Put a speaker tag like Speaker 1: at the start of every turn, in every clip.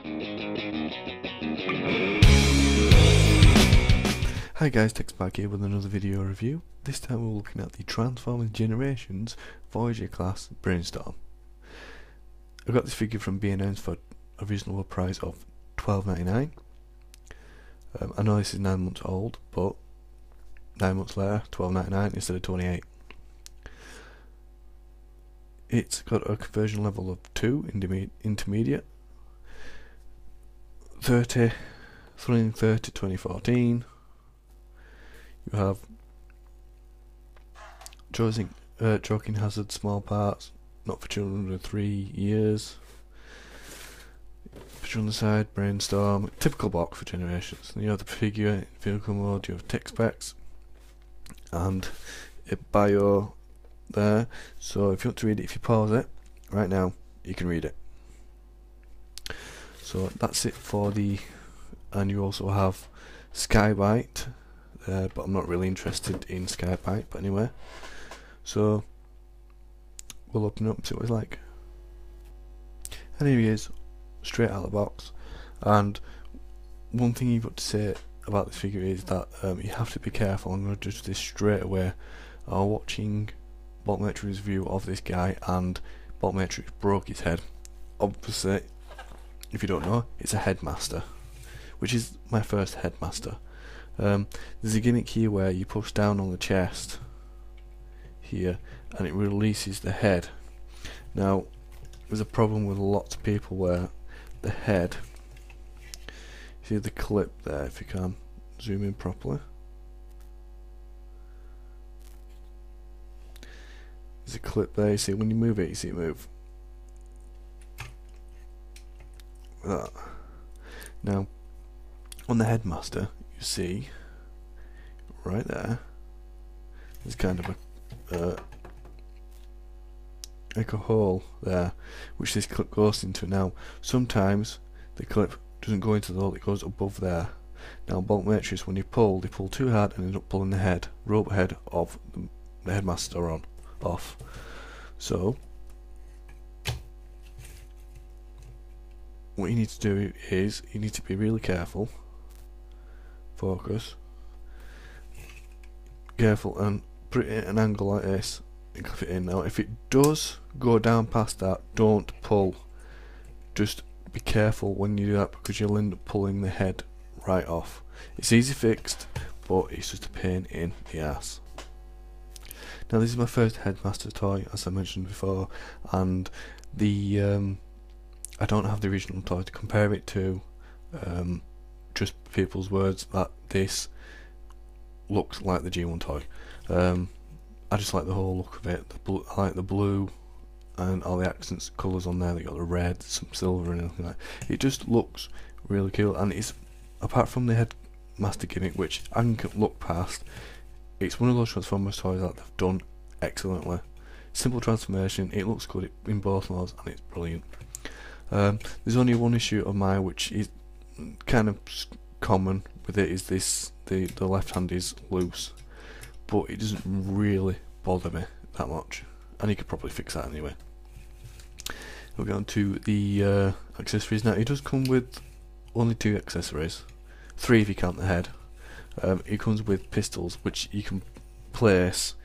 Speaker 1: Hi guys, TextBack here with another video review. This time we're looking at the Transformers Generations Voyager class brainstorm. I got this figure from B&M's for a reasonable price of $12.99. I know this is 9 months old, but 9 months later, $12.99 instead of $28. It's got a conversion level of 2, intermediate, 330 2014. You have choking hazard, small parts, not for children under 3 years. Picture on the side, brainstorm, typical box for Generations. Then you have the figure, vehicle mode, you have tech specs, and a bio there. So if you want to read it, if you pause it right now, you can read it. So that's it for the, and you also have Skybite. But I'm not really interested in Skybite, but anyway. So we'll open it up and see what it's like. And here he is, straight out of the box. And one thing you've got to say about this figure is that you have to be careful. I'm going to judge this straight away. I was watching Bulkmatrix's review of this guy, and Bulkmatrix broke his head. Obviously, if you don't know, it's a Headmaster, which is my first Headmaster. There's a gimmick here where you push down on the chest here and it releases the head. Now there's a problem with lots of people where the head, see the clip there, if you can zoom in properly, there's a clip there, you see when you move it, you see it move that. Now on the Headmaster, you see right there there's kind of a like a hole there which this clip goes into. Now sometimes the clip doesn't go into the hole, it goes above there. Now Bulkmatrix, when you pull, they pull too hard and end up pulling the head, robot head of the Headmaster off. So what you need to do is you need to be really careful, focus, careful, and put it at an angle like this and clip it in. Now if it does go down past that, don't pull, just be careful when you do that because you'll end up pulling the head right off. It's easy fixed, but it's just a pain in the ass. Now this is my first Headmaster toy, as I mentioned before, and the I don't have the original toy to compare it to. Just people's words that this looks like the G1 toy. I just like the whole look of it. I like the blue and all the accents, colours on there. They got the red, some silver, and everything like that. It just looks really cool, and it's, apart from the Headmaster gimmick, which I can look past, it's one of those Transformers toys that they've done excellently. Simple transformation, it looks good in both modes, and it's brilliant. There's only one issue of mine which is kind of common with it, is this, the left hand is loose, but it doesn't really bother me that much, and you could probably fix that anyway. We'll go on to the accessories now. It does come with only 2 accessories, 3 if you count the head. It comes with pistols which you can place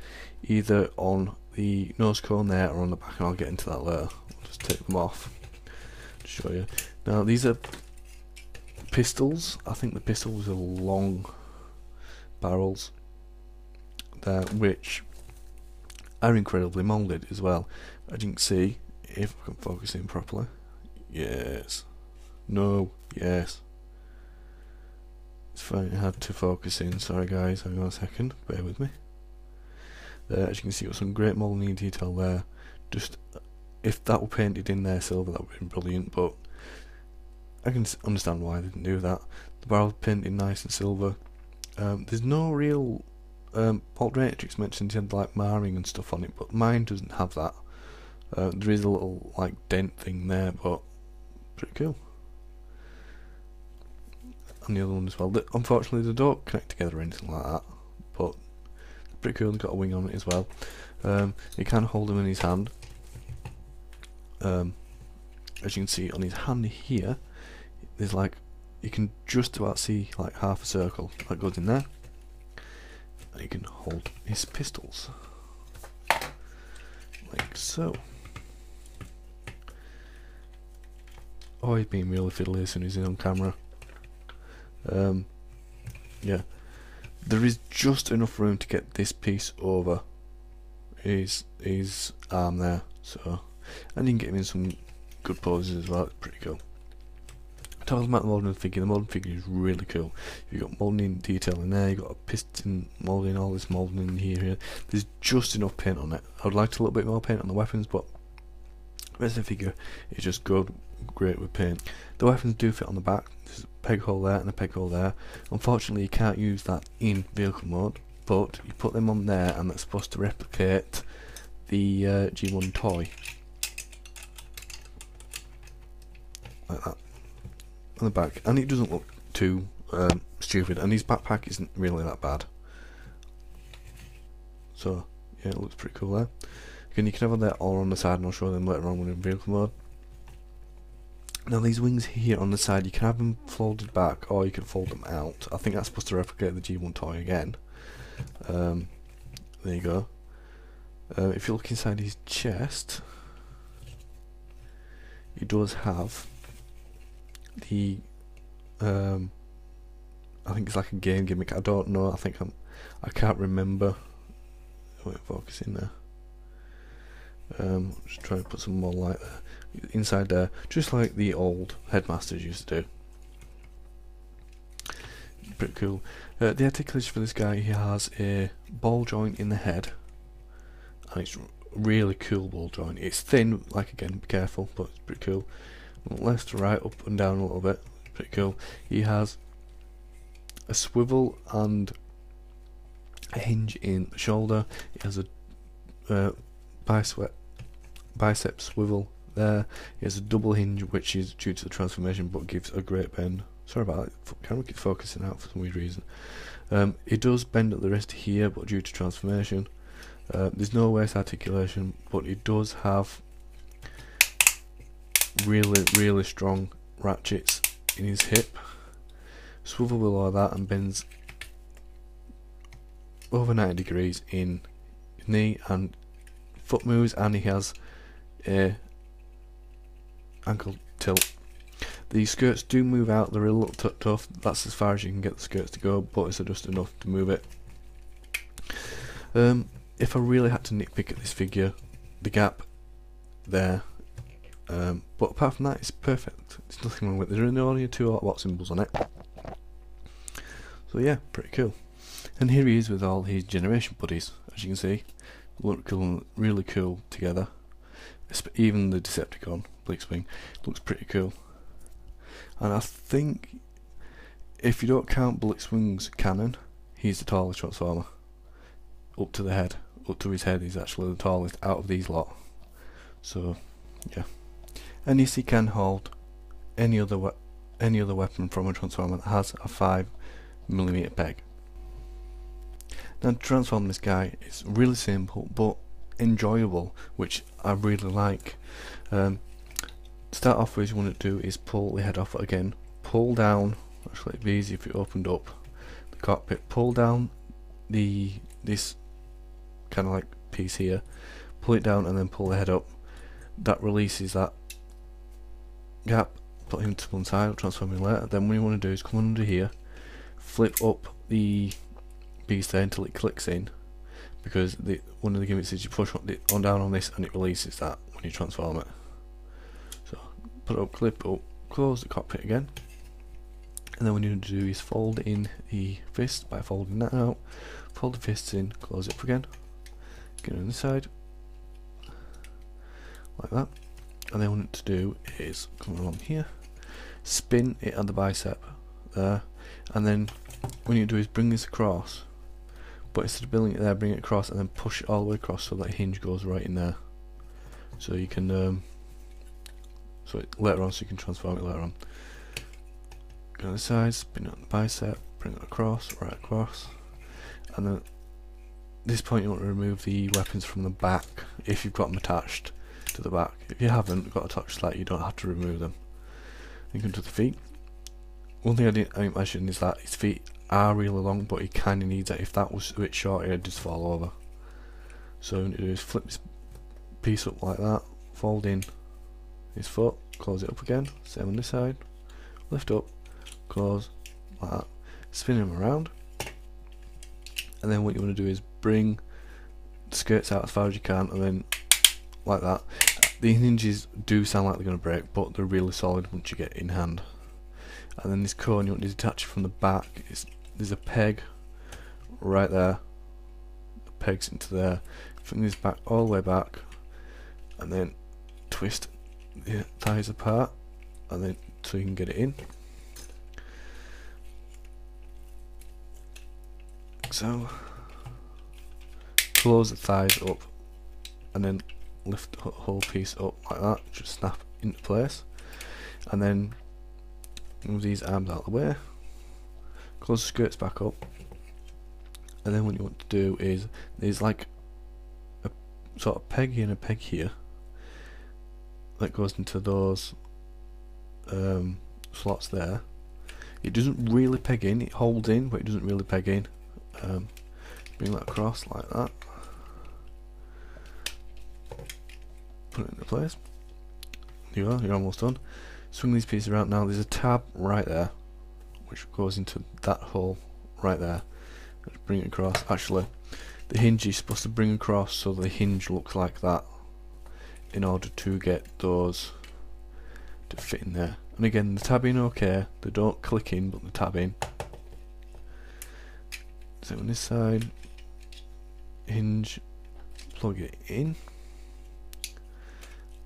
Speaker 1: either on the nose cone there or on the back, and I'll get into that later. I'll just take them off to show you. Now these are pistols. I think the pistols are long barrels there, which are incredibly moulded as well. As you can see, if I can focus in properly, yes, no, yes, it's fine, hard to focus in, sorry guys, hang on a second, bear with me. As you can see, got some great moulding detail there. Just, if that were painted in there silver, that would have been brilliant, but I can understand why they didn't do that. The barrel painted nice and silver. There's no real Bulkmatrix mentioned he had like marring and stuff on it, but mine doesn't have that. There is a little like dent thing there, but pretty cool. And the other one as well. Unfortunately, they don't connect together or anything like that, but they're pretty cool. They've got a wing on it as well. He can hold them in his hand. As you can see on his hand here, there's like, you can just about see like half a circle that goes in there, and you can hold his pistols like so. Oh, he's being really fiddly as soon as he's on camera. Yeah, there is just enough room to get this piece over his arm there, so, and you can get him in some good poses as well. It's pretty cool. Talking about the moulding of the figure is really cool. You've got moulding detail in there, you've got a piston moulding, all this moulding in here. There's just enough paint on it. I would like a little bit more paint on the weapons, but the rest of the figure is just great with paint. The weapons do fit on the back. There's a peg hole there and a peg hole there. Unfortunately, you can't use that in vehicle mode, but you put them on there, and that's supposed to replicate the G1 toy, like that, on the back, and it doesn't look too stupid, and his backpack isn't really that bad. So yeah, it looks pretty cool there. Again, you can have them there or on the side, and I'll show them later on when in vehicle mode. Now these wings here on the side, you can have them folded back, or you can fold them out. I think that's supposed to replicate the G1 toy again. There you go. If you look inside his chest, he does have the I think it's like a game gimmick. I don't know. I can't remember. Wait, focus in there. Just try to put some more light there. Inside there, just like the old Headmasters used to do. Pretty cool. The articulation for this guy, he has a ball joint in the head, and it's really cool ball joint. It's thin, like, again, be careful, but it's pretty cool. Left to right, up and down a little bit. Pretty cool. He has a swivel and a hinge in the shoulder. He has a bicep swivel there. He has a double hinge, which is due to the transformation, but gives a great bend. Sorry about that, camera keeps focusing out for some weird reason. It does bend at the wrist here, but due to transformation. There's no waist articulation, but it does have really strong ratchets in his hip. Swivel below that and bends over 90 degrees in knee and foot moves, and he has a ankle tilt. The skirts do move out, they're a little tough. That's as far as you can get the skirts to go, but it's just enough to move it. If I really had to nitpick at this figure, the gap there, but apart from that, it's perfect. There's nothing wrong with it. There are only 2 Autobot symbols on it. So yeah, pretty cool. And here he is with all his generation buddies. As you can see, look cool, really cool together. Even the Decepticon Blitzwing looks pretty cool. And I think, if you don't count Blitzwing's cannon, he's the tallest Transformer. Up to the head, up to his head, he's actually the tallest out of these lot. So yeah. And yes, he can hold any other weapon from a Transformer that has a 5mm peg. Now to transform this guy, it's really simple but enjoyable, which I really like. Start off with, what you want to do is pull the head off again. Pull down, actually it'd be easy if you opened up the cockpit. Pull down this kind of like piece here, pull it down and then pull the head up. That releases that gap, put him to one side, transform him later. Then what you want to do is come under here, flip up the piece there until it clicks in, because one of the gimmicks is you push on down on this and it releases that when you transform it. So put it up, clip up, close the cockpit again, and then what you need to do is fold in the fist by folding that out, fold the fists in, close it up again, get it on this side, like that. And then what you need to do is come along here, spin it at the bicep there, and then what you need to do is bring this across, but instead of building it there, bring it across and then push it all the way across so that hinge goes right in there. So you can later on, so you can transform it later on. Go on the side, spin it on the bicep, bring it across, right across, and then at this point you want to remove the weapons from the back if you've got them attached to the back. If you haven't got attached to that, you don't have to remove them. You can do the feet, one thing I didn't mention is that his feet are really long, but he kind of needs that. If that was a bit short, he'd just fall over. So what you do is flip this piece up like that, fold in his foot, close it up again, same on this side, lift up, close, like that, spin him around, and then what you want to do is bring the skirts out as far as you can, and then like that. The hinges do sound like they're going to break, but they're really solid once you get it in hand. And then this cone, you want to detach it from the back. There's a peg right there, the pegs into there, bring this back all the way back, and then twist the thighs apart, and then so you can get it in. So close the thighs up, and then lift the whole piece up like that, just snap into place, and then move these arms out of the way, close the skirts back up, and then what you want to do is, there's like a sort of peg here and a peg here that goes into those slots there. It doesn't really peg in, it holds in, but it doesn't really peg in. Bring that across like that, put it into place. There you are, you're almost done. Swing these pieces around. Now there's a tab right there which goes into that hole right there. Let's bring it across. Actually, the hinge is supposed to bring across so the hinge looks like that in order to get those to fit in there. And again, the tab in okay, they don't click in, but the tab in. So on this side, hinge, plug it in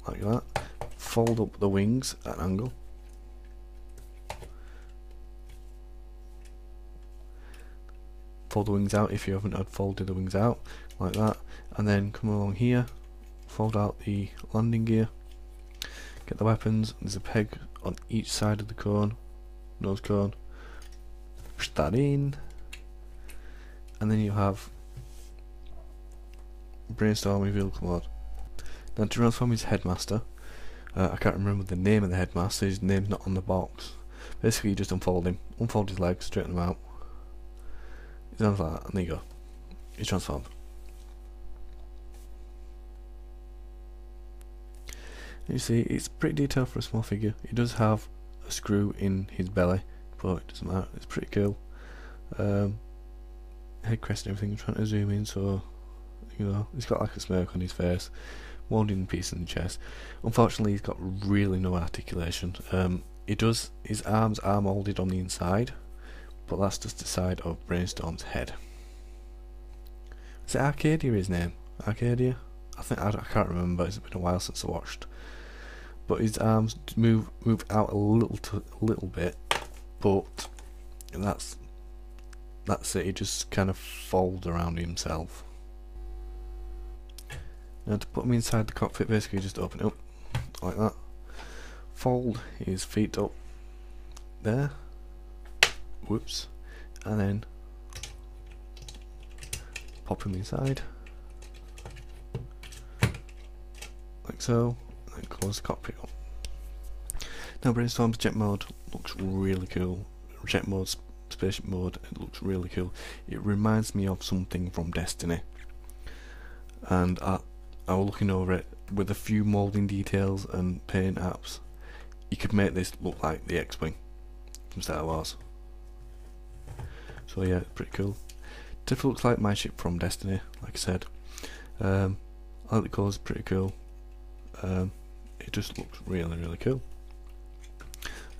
Speaker 1: like that, fold up the wings at an angle, fold the wings out if you haven't had folded the wings out, like that, and then come along here, fold out the landing gear, get the weapons. There's a peg on each side of the cone, nose cone, push that in, and then you have brainstorm vehicle mode. Now to transform his Headmaster, I can't remember the name of the Headmaster, his name's not on the box. Basically you just unfold him, unfold his legs, straighten them out, his arms like that, and there you go, he's transformed. You see, it's pretty detailed for a small figure. He does have a screw in his belly, but it doesn't matter, it's pretty cool. Head crest and everything, I'm trying to zoom in so, you know, he's got like a smirk on his face, molding piece in the chest. Unfortunately he's got really no articulation. His arms are moulded on the inside, but that's just the side of Brainstorm's head. Is it Arcadia his name? Arcadia? I can't remember, it's been a while since I watched. But his arms move out a little bit, but that's it, he just kind of folds around himself. Now to put him inside the cockpit, basically just open it up like that, fold his feet up there, whoops, and then pop him inside like so, and then close the cockpit up. Now Brainstorm's jet mode looks really cool. Jet mode, spaceship mode, it looks really cool. It reminds me of something from Destiny, and I was looking over it with a few moulding details and paint apps. You could make this look like the X-Wing from Star Wars. So yeah, it's pretty cool. Definitely looks like my ship from Destiny, like I said. I like the colours, pretty cool. It just looks really cool.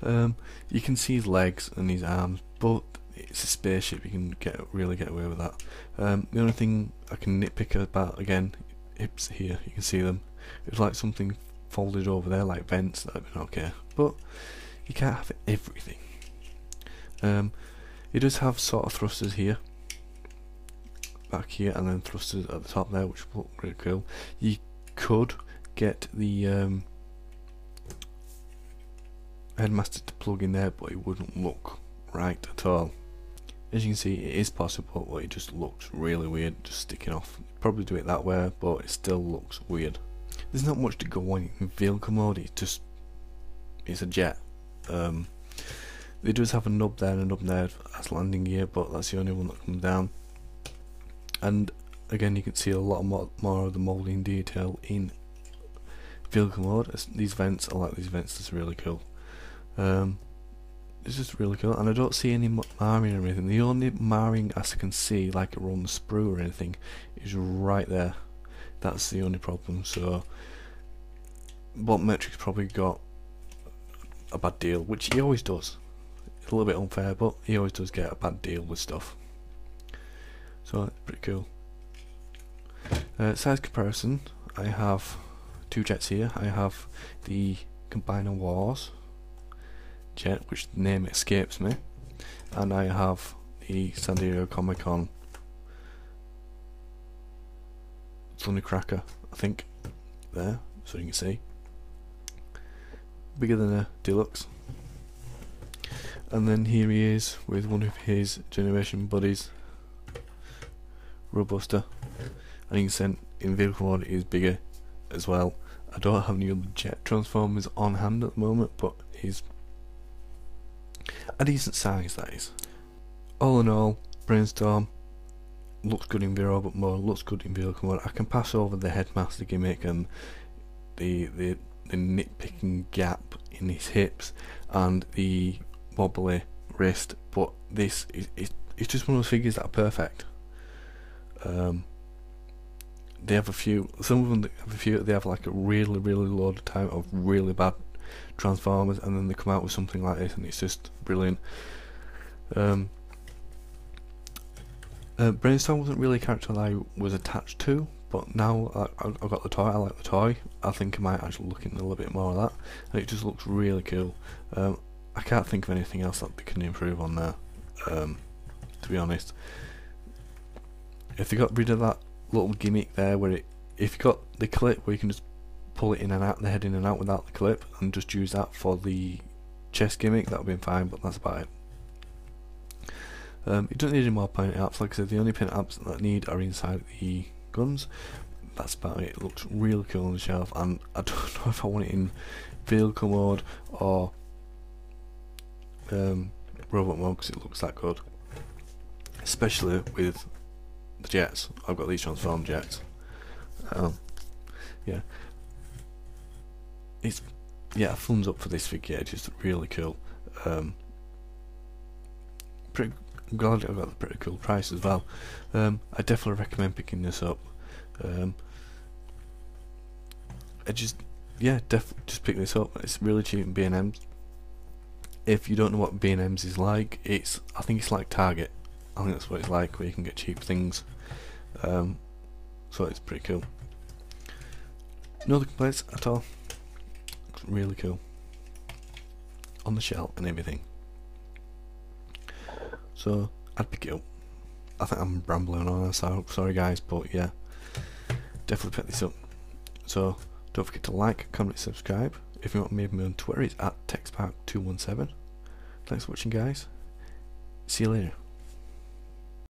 Speaker 1: You can see his legs and his arms, but it's a spaceship, you can really get away with that. The only thing I can nitpick about, again, hips here, you can see them. It's like something folded over there, like vents, that'd be okay. But you can't have everything. It does have sort of thrusters here, back here, and then thrusters at the top there, which look really cool. You could get the Headmaster to plug in there, but it wouldn't look right at all. As you can see, it is possible, but it just looks really weird, just sticking off. You'd probably do it that way, but it still looks weird. There's not much to go on in vehicle mode, it's a jet. It does have a nub there and a nub there as landing gear, but that's the only one that comes down. And again, you can see a lot more of the moulding detail in vehicle mode. These vents, I like these vents, it's really cool. It's just really cool, and I don't see any marring or anything. The only marring as I can see, like around the sprue or anything, is right there. That's the only problem. So Metric's probably got a bad deal, which he always does. It's a little bit unfair, but he always does get a bad deal with stuff. So it's pretty cool. Size comparison, I have two jets here. I have the Combiner Wars jet, which the name escapes me, and I have the San Diego Comic-Con Thundercracker, I think, there, so you can see. Bigger than a Deluxe. And then here he is with one of his generation buddies, Robuster, and you can see in vehicle mode he is bigger as well. I don't have any other jet transformers on hand at the moment, but he's a decent size, that is. All in all, Brainstorm looks good in robot mode, looks good in vehicle mode. I can pass over the Headmaster gimmick and the nitpicking gap in his hips and the wobbly wrist, but this is it's just one of those figures that are perfect. They have a few, some of them have a few, they have like a really load of time of really bad transformers, and then they come out with something like this and it's just brilliant. Brainstorm wasn't really a character that I was attached to, but now I've got the toy, I like the toy. I think I might actually look into a little bit more of that, and it just looks really cool. I can't think of anything else that they can improve on there, to be honest. If they got rid of that little gimmick there where if you got the clip where you can just pull it in and out, the head in and out without the clip, and just use that for the chest gimmick, that would have been fine, but that's about it. You don't need any more paint apps. Like I said, the only paint apps that I need are inside the guns. That's about it. It looks really cool on the shelf, and I don't know if I want it in vehicle mode or robot mode, because it looks that good, especially with the jets. I've got these transformed jets. Yeah, it's a thumbs up for this figure. It's just really cool. I'm glad I got a pretty cool price as well. I definitely recommend picking this up. Just pick this up. It's really cheap in B&M's. If you don't know what B&M's is like, I think it's like Target. I think that's what it's like, where you can get cheap things. So it's pretty cool. No other complaints at all. It's really cool on the shelf and everything. So I'd pick it up. I think I'm rambling on, so sorry guys, but yeah, definitely pick this up. So don't forget to like, comment, subscribe. If you want me on Twitter, it's @TextPark217. Thanks for watching, guys. See you later.